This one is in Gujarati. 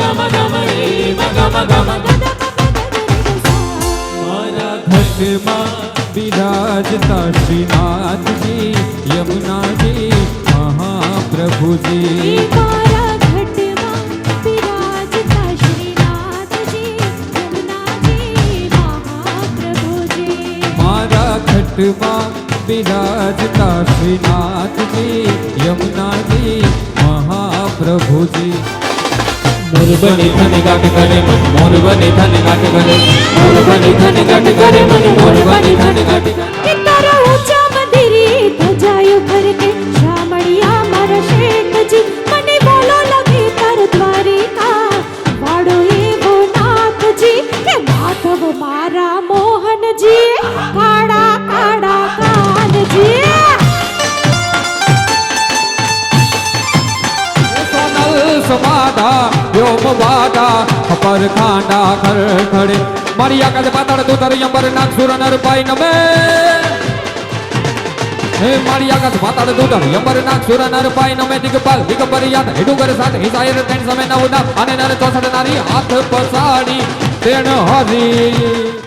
ગમ ગમ રે ગમ ગમ મારા ઘટમાં બિરાજતા શ્રીનાથજી યમુનાજી મહાપ્રભુજી મારા ઘટમાં બિરાજતા શ્રીનાથજી યમુનાજી મહાપ્રભુજી મારા ઘટમાં બિરાજતા શ્રીનાથજી યમુનાજી મહાપ્રભુજી મોર બની થને ગાટ કરે મન મોર બની થને ગાટ કરે મોર બની થને ગાટ કરે મન મોર બની થને ગાટ કરે કે તારા ઊંચા મંદિરે ધજાયો ફરકે શામળિયા મારા શેઠજી મને બોલો લગે તાર દ્વારિકા વાળો એવો નાથજી કે માધવ મારા મોહનજી કાળા કાળા કાનજી સમાધા વ્યોમ વાદા અપર ખાંડા ખર ખડે મારી આકાશ પાતાળ દૂતર યંબર નાગ સુર નર પાઈ નમે હે મારી આકાશ પાતાળ દૂતર યંબર નાગ સુર નર પાઈ નમે દિગપાલ દિગંબર યાદ હેડુગર સાથ હિસાયર તેણ સમે નવ ના અને નર 64 નારી હાથ પસાડી તેણ હરી